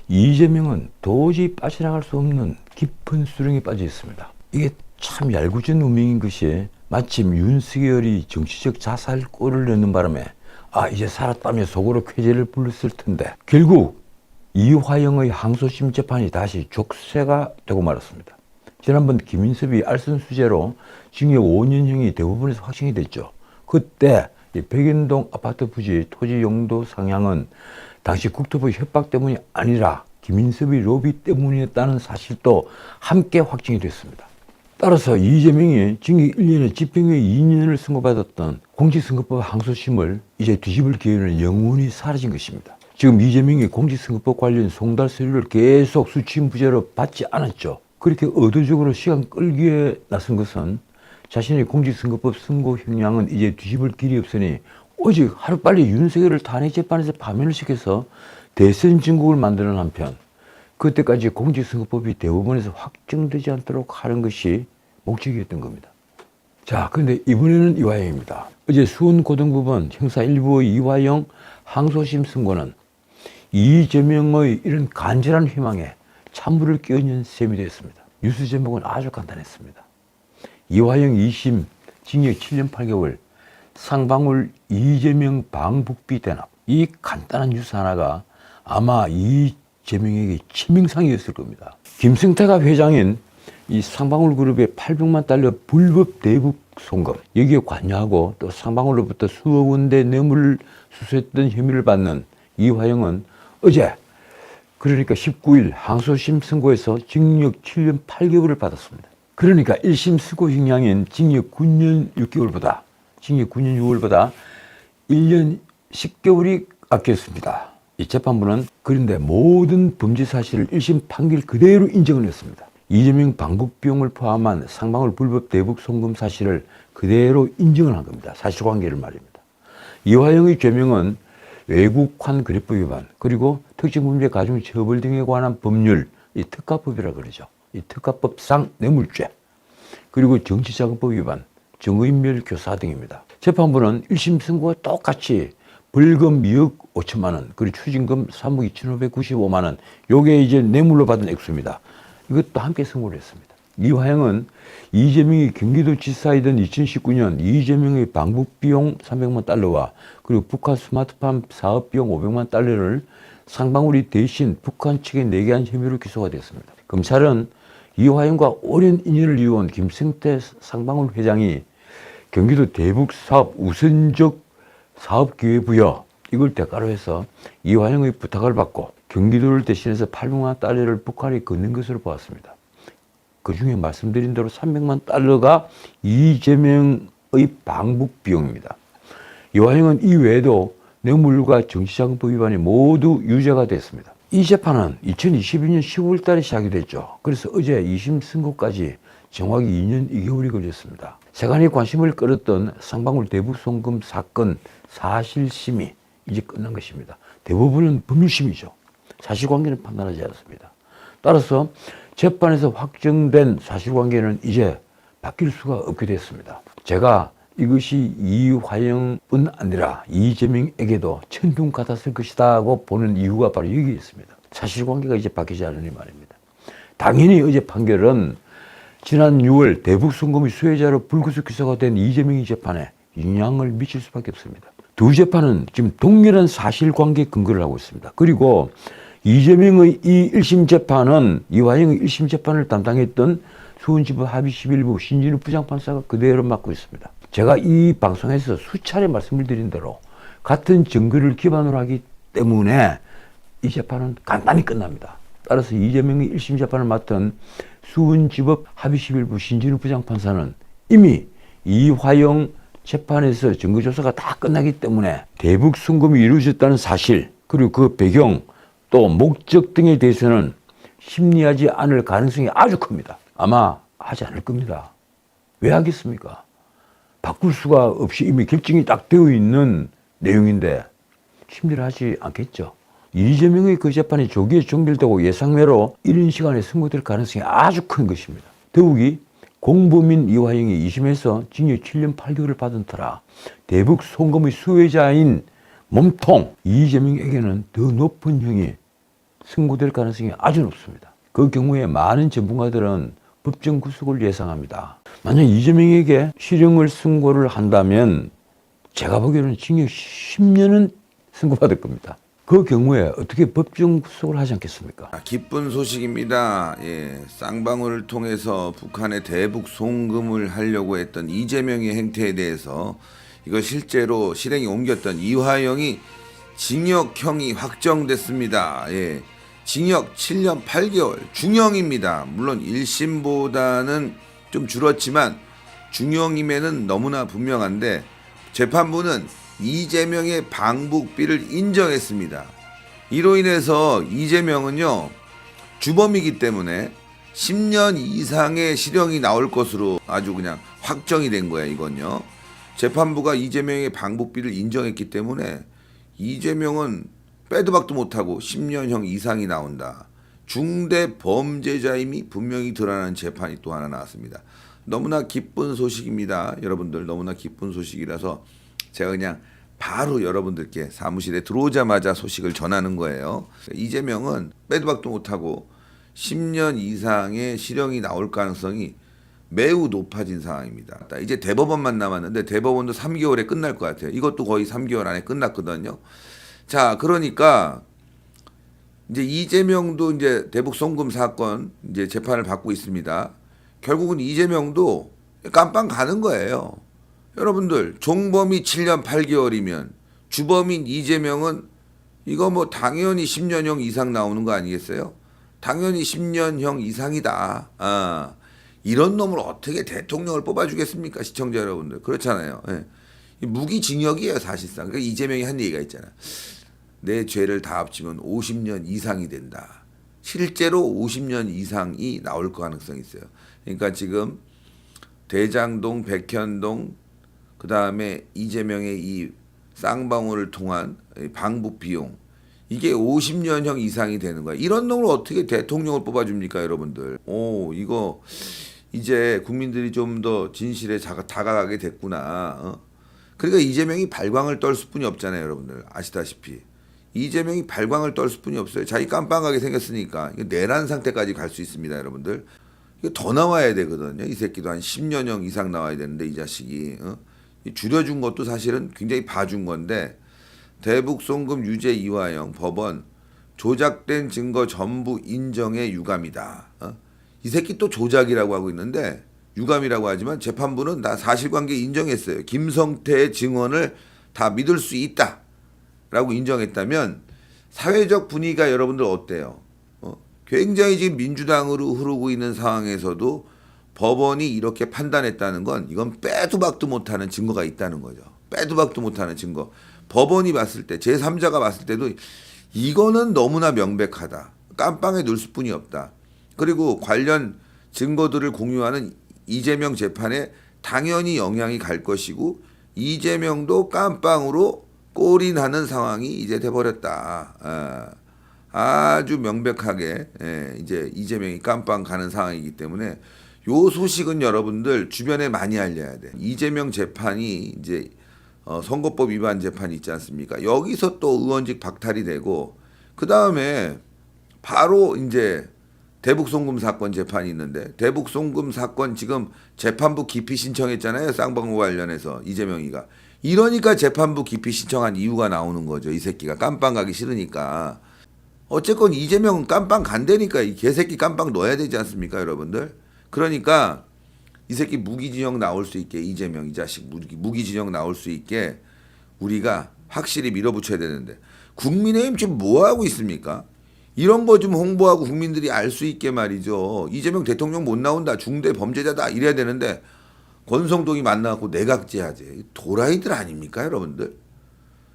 이재명은 도저히 빠져나갈 수 없는 깊은 수렁에 빠져 있습니다. 이게 참 얄궂은 운명인 것이 마침 윤석열이 정치적 자살골을 넣는 바람에 이제 살았다며 속으로 쾌재를 불렀을 텐데 결국 이화영의 항소심 재판이 다시 족쇄가 되고 말았습니다. 지난번 김인섭이 알선수재로 징역 5년형이 대법원에서 확정이 됐죠. 그때 백연동 아파트 부지 토지 용도 상향은 당시 국토부 협박 때문이 아니라 김인섭의 로비 때문이었다는 사실도 함께 확정이 됐습니다. 따라서 이재명이 징역 1년에 집행유예 2년을 선고받았던 공직선거법 항소심을 이제 뒤집을 기회는 영원히 사라진 것입니다. 지금 이재명이 공직선거법 관련 송달 서류를 계속 수치인부재로 받지 않았죠. 그렇게 의도적으로 시간 끌기에 나선 것은 자신의 공직선거법 선고 형량은 이제 뒤집을 길이 없으니 오직 하루빨리 윤석열을 탄핵재판에서 파면을 시켜서 대선 정국을 만드는 한편 그때까지 공직선거법이 대법원에서 확정되지 않도록 하는 것이 목적이었던 겁니다. 자, 그런데 이번에는 이화영입니다. 어제 수원고등법원 형사 1부의 이화영 항소심 선고는 이재명의 이런 간절한 희망에 찬물을 끼얹은 셈이 되었습니다. 뉴스 제목은 아주 간단했습니다. 이화영 2심 징역 7년 8개월 상방울 이재명 방북비 대납. 이 간단한 뉴스 하나가 아마 이재명에게 치명상이었을 겁니다. 김승태가 회장인 이 상방울 그룹의 800만 달러 불법 대북 송금, 여기에 관여하고 또 상방울로부터 수억 원대 뇌물을 수수했던 혐의를 받는 이화영은 어제 그러니까 19일 항소심 선고에서 징역 7년 8개월을 받았습니다. 그러니까 1심 선고 형량인 징역 9년 6개월보다 1년 10개월이 아꼈습니다. 이 재판부는 그런데 모든 범죄 사실을 1심 판결 그대로 인정을 했습니다. 이재명 방북 비용을 포함한 상방울 불법 대북 송금 사실을 그대로 인정을 한 겁니다. 사실관계를 말입니다. 이화영의 죄명은 외국환 거래법 위반, 그리고 특정범죄 가중 처벌 등에 관한 법률, 이 특가법이라 그러죠. 이 특가법상 뇌물죄, 그리고 정치자금법 위반, 정의인멸 교사 등입니다. 재판부는 1심 선고와 똑같이 벌금 2억 5천만 원, 그리고 추징금 3억 2,595만 원, 요게 이제 뇌물로 받은 액수입니다. 이것도 함께 선고를 했습니다. 이화영은 이재명이 경기도지사이던 2019년 이재명의 방북 비용 300만 달러와 그리고 북한 스마트팜 사업 비용 500만 달러를 상방울이 대신 북한 측에 내게 한 혐의로 기소가 됐습니다. 검찰은 이화영과 오랜 인연을 이어온 김승태 상방울 회장이 경기도 대북 사업 우선적 사업 기회 부여 이걸 대가로 해서 이화영의 부탁을 받고 경기도를 대신해서 800만 달러를 북한에 건넨 것으로 보았습니다. 그 중에 말씀드린 대로 300만 달러가 이재명의 방북 비용입니다. 이화영은 이외에도 뇌물과 정치자금법 위반이 모두 유죄가 됐습니다. 이 재판은 2022년 10월 달에 시작이 됐죠. 그래서 어제 2심 선고까지 정확히 2년 2개월이 걸렸습니다. 세간의 관심을 끌었던 상방울 대북 송금 사건 사실심이 이제 끝난 것입니다. 대부분은 법률심이죠. 사실관계는 판단하지 않습니다. 따라서 재판에서 확정된 사실관계는 이제 바뀔 수가 없게 됐습니다. 제가 이것이 이화영뿐 아니라 이재명에게도 천둥 같았을 것이다고 보는 이유가 바로 여기 있습니다. 사실관계가 이제 바뀌지 않으니 말입니다. 당연히 어제 판결은 지난 6월 대북 송금의 수혜자로 불구속 기소가 된 이재명의 재판에 영향을 미칠 수밖에 없습니다. 두 재판은 지금 동일한 사실관계 근거를 하고 있습니다. 그리고 이재명의 이 1심 재판은 이화영의 1심 재판을 담당했던 수원지법 합의 11부 신진우 부장판사가 그대로 맡고 있습니다. 제가 이 방송에서 수차례 말씀을 드린 대로 같은 증거를 기반으로 하기 때문에 이 재판은 간단히 끝납니다. 따라서 이재명의 1심 재판을 맡은 수원지법 합의 11부 신진우 부장판사는 이미 이화영 재판에서 증거조사가 다 끝나기 때문에 대북 송금이 이루어졌다는 사실, 그리고 그 배경, 또 목적 등에 대해서는 심리하지 않을 가능성이 아주 큽니다. 아마 하지 않을 겁니다. 왜 하겠습니까? 바꿀 수가 없이 이미 결정이 딱 되어 있는 내용인데 심리를 하지 않겠죠. 이재명의 그 재판이 조기에 종결되고 예상외로 이른 시간에 선고될 가능성이 아주 큰 것입니다. 더욱이 공범인 이화영이 2심에서 징역 7년 8개월을 받은 터라 대북 송금의 수혜자인 몸통 이재명에게는 더 높은 형이 승고될 가능성이 아주 높습니다. 그 경우에 많은 전문가들은 법정 구속을 예상합니다. 만약 이재명에게 실형을 선고를 한다면 제가 보기에는 징역 10년은 선고받을 겁니다. 그 경우에 어떻게 법정 구속을 하지 않겠습니까? 기쁜 소식입니다. 예, 쌍방울을 통해서 북한에 대북 송금을 하려고 했던 이재명의 행태에 대해서 이걸 실제로 실행에 옮겼던 이화영이 징역형이 확정됐습니다. 예, 징역 7년 8개월 중형입니다. 물론 1심보다는 좀 줄었지만 중형임에는 너무나 분명한데 재판부는 이재명의 방북비를 인정했습니다. 이로 인해서 이재명은요 주범이기 때문에 10년 이상의 실형이 나올 것으로 아주 그냥 확정이 된 거야. 이건요 재판부가 이재명의 방북비를 인정했기 때문에 이재명은 빼도 박도 못하고 10년형 이상이 나온다. 중대 범죄자임이 분명히 드러나는 재판이 또 하나 나왔습니다. 너무나 기쁜 소식입니다. 여러분들 너무나 기쁜 소식이라서 제가 그냥 바로 여러분들께 사무실에 들어오자마자 소식을 전하는 거예요. 이재명은 빼도 박도 못하고 10년 이상의 실형이 나올 가능성이 매우 높아진 상황입니다. 이제 대법원만 남았는데 대법원도 3개월에 끝날 것 같아요. 이것도 거의 3개월 안에 끝났거든요. 자, 그러니까 이제 이재명도 이제 대북 송금 사건 이제 재판을 받고 있습니다. 결국은 이재명도 깜빵 가는 거예요. 여러분들 종범이 7년 8개월이면 주범인 이재명은 이거 뭐 당연히 10년형 이상 나오는 거 아니겠어요? 당연히 10년형 이상이다. 이런 놈을 어떻게 대통령을 뽑아주겠습니까? 시청자 여러분들. 그렇잖아요. 예. 무기징역이에요 사실상. 그러니까 이재명이 한 얘기가 있잖아. 내 죄를 다 합치면 50년 이상이 된다. 실제로 50년 이상이 나올 가능성이 있어요. 그러니까 지금 대장동, 백현동, 그 다음에 이재명의 이 쌍방울을 통한 방북 비용, 이게 50년형 이상이 되는 거야. 이런 놈을 어떻게 대통령을 뽑아줍니까, 여러분들? 이거 이제 국민들이 좀 더 진실에 다가가게 됐구나. 그러니까 이재명이 발광을 떨 수뿐이 없잖아요, 여러분들. 아시다시피. 이재명이 발광을 떨 수뿐이 없어요. 자기 깜빵하게 생겼으니까 내란 상태까지 갈 수 있습니다, 여러분들. 이거 더 나와야 되거든요. 이 새끼도 한 10년형 이상 나와야 되는데 이 자식이. 줄여준 것도 사실은 굉장히 봐준 건데 대북 송금 유죄 이화영 법원 조작된 증거 전부 인정의 유감이다. 이 새끼 또 조작이라고 하고 있는데 유감이라고 하지만 재판부는 다 사실관계 인정했어요. 김성태의 증언을 다 믿을 수 있다라고 인정했다면 사회적 분위기가 여러분들 어때요? 굉장히 지금 민주당으로 흐르고 있는 상황에서도 법원이 이렇게 판단했다는 건 이건 빼도 박도 못하는 증거가 있다는 거죠. 빼도 박도 못하는 증거. 법원이 봤을 때 제3자가 봤을 때도 이거는 너무나 명백하다. 깜빵에 넣을 수뿐이 없다. 그리고 관련 증거들을 공유하는 이재명 재판에 당연히 영향이 갈 것이고 이재명도 깜빵으로 골인하는 상황이 이제 돼버렸다. 아주 명백하게 이제 이재명이 깜빵 가는 상황이기 때문에 요 소식은 여러분들 주변에 많이 알려야 돼. 이재명 재판이 이제 선거법 위반 재판이 있지 않습니까? 여기서 또 의원직 박탈이 되고 그 다음에 바로 이제 대북 송금 사건 재판이 있는데 대북 송금 사건 지금 재판부 기피 신청했잖아요. 쌍방울 관련해서 이재명이가. 이러니까 재판부 기피 신청한 이유가 나오는 거죠. 이 새끼가 깜빵 가기 싫으니까. 어쨌건 이재명은 깜빵 간다니까 이 개새끼 깜빵 넣어야 되지 않습니까, 여러분들? 그러니까 이 새끼 무기징역 나올 수 있게 이재명 이 자식 무기징역 나올 수 있게 우리가 확실히 밀어붙여야 되는데 국민의힘 지금 뭐 하고 있습니까? 이런 거 좀 홍보하고 국민들이 알 수 있게 말이죠. 이재명 대통령 못 나온다. 중대 범죄자다. 이래야 되는데 권성동이 만나갖고 내각제하재. 도라이들 아닙니까, 여러분들?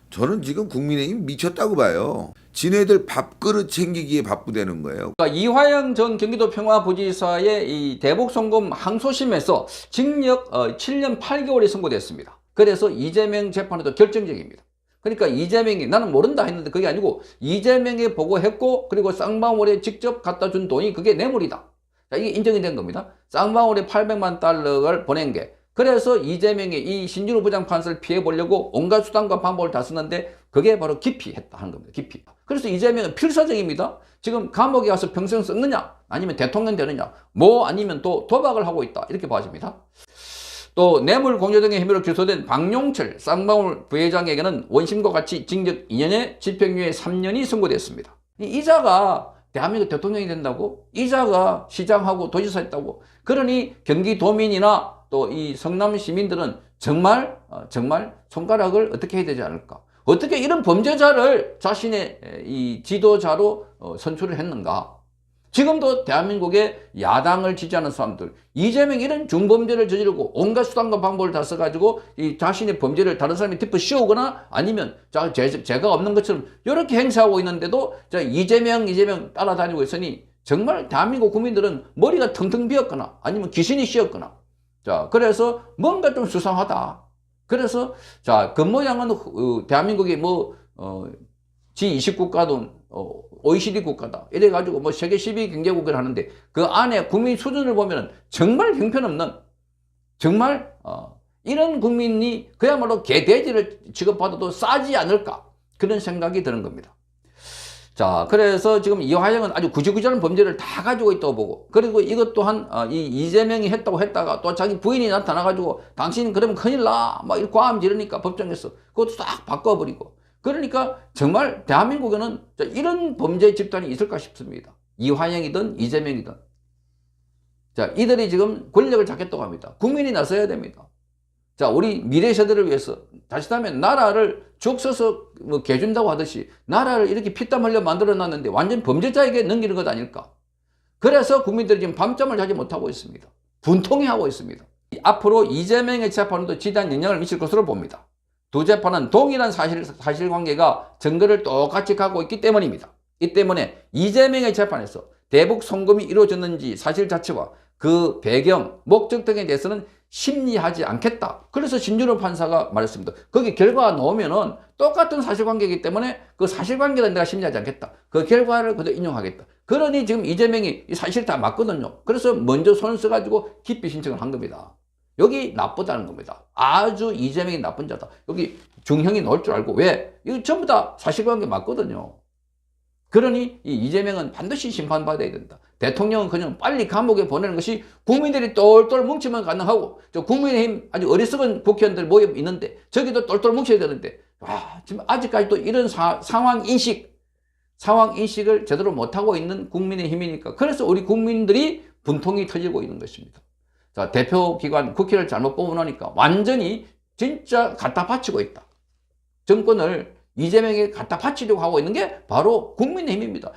저는 지금 국민의힘 미쳤다고 봐요. 지네들 밥그릇 챙기기에 바쁘다는 거예요. 그러니까 이화영 전 경기도 평화부지사의 이 대북 송금 항소심에서 징역 7년 8개월이 선고됐습니다. 그래서 이재명 재판에도 결정적입니다. 그러니까 이재명이 나는 모른다 했는데 그게 아니고 이재명이 보고했고 그리고 쌍방울에 직접 갖다 준 돈이 그게 뇌물이다. 자, 이게 인정이 된 겁니다. 쌍방울에 800만 달러를 보낸 게 그래서 이재명이 이 신진우 부장판사를 피해보려고 온갖 수단과 방법을 다 쓰는데 그게 바로 기피했다 하는 겁니다. 기피. 그래서 이재명은 필사적입니다. 지금 감옥에 가서 평생 썩느냐 아니면 대통령 되느냐 뭐 아니면 또 도박을 하고 있다 이렇게 봐집니다. 또 뇌물 공여 등의 혐의로 기소된 박용철 쌍방울 부회장에게는 원심과 같이 징역 2년에 집행유예 3년이 선고됐습니다. 이자가 대한민국 대통령이 된다고? 이자가 시장하고 도지사 했다고? 그러니 경기도민이나 또 이 성남 시민들은 정말 손가락을 어떻게 해야 되지 않을까? 어떻게 이런 범죄자를 자신의 이 지도자로 선출을 했는가? 지금도 대한민국의 야당을 지지하는 사람들, 이재명 이런 중범죄를 저지르고 온갖 수단과 방법을 다 써가지고 이 자신의 범죄를 다른 사람이 뒷부 씌우거나 아니면 죄가 없는 것처럼 이렇게 행사하고 있는데도 이재명 따라다니고 있으니 정말 대한민국 국민들은 머리가 텅텅 비었거나 아니면 귀신이 씌었거나 자, 그래서 뭔가 좀 수상하다. 그래서 자, 겉모양은 대한민국이 G20 국가든 OECD 국가다. 이래가지고 뭐 세계 12 경제국을 하는데 그 안에 국민 수준을 보면 정말 형편없는 정말 이런 국민이 그야말로 개돼지를 취급받아도 싸지 않을까 그런 생각이 드는 겁니다. 자, 그래서 지금 이화영은 아주 구질구질한 범죄를 다 가지고 있다고 보고 그리고 이것 또한 이 이재명이 했다고 했다가 또 자기 부인이 나타나가지고 당신 그러면 큰일 나 막 이렇게 과음 지르니까 법정에서 그것도 싹 바꿔버리고 그러니까 정말 대한민국에는 이런 범죄 집단이 있을까 싶습니다. 이화영이든 이재명이든. 자, 이들이 지금 권력을 잡겠다고 합니다. 국민이 나서야 됩니다. 자, 우리 미래 세대를 위해서 자칫하면 나라를 죽 서서 개준다고 하듯이 나라를 이렇게 피땀 흘려 만들어 놨는데 완전 범죄자에게 넘기는 것 아닐까. 그래서 국민들이 지금 밤잠을 자지 못하고 있습니다. 분통해하고 있습니다. 앞으로 이재명의 재판도 지대한 영향을 미칠 것으로 봅니다. 두 재판은 동일한 사실관계가 증거를 똑같이 갖고 있기 때문입니다. 이 때문에 이재명의 재판에서 대북 송금이 이루어졌는지 사실 자체와 그 배경, 목적 등에 대해서는 심리하지 않겠다. 그래서 신준호 판사가 말했습니다. 거기 결과가 나오면은 똑같은 사실관계이기 때문에 그 사실관계는 내가 심리하지 않겠다. 그 결과를 그대로 인용하겠다. 그러니 지금 이재명이 사실 다 맞거든요. 그래서 먼저 손을 써가지고 기피 신청을 한 겁니다. 여기 나쁘다는 겁니다. 아주 이재명이 나쁜 자다. 여기 중형이 나올 줄 알고 왜? 이거 전부 다 사실관계 맞거든요. 그러니 이 이재명은 반드시 심판받아야 된다. 대통령은 그냥 빨리 감옥에 보내는 것이 국민들이 똘똘 뭉치면 가능하고 저 국민의힘 아주 어리석은 국회의원들 모여 있는데 저기도 똘똘 뭉쳐야 되는데 지금 아직까지도 이런 상황 인식을 제대로 못하고 있는 국민의힘이니까 그래서 우리 국민들이 분통이 터지고 있는 것입니다. 자, 대표기관 국회를 잘못 뽑아놓으니까 완전히 진짜 갖다 바치고 있다. 정권을 이재명이 갖다 바치려고 하고 있는 게 바로 국민의힘입니다.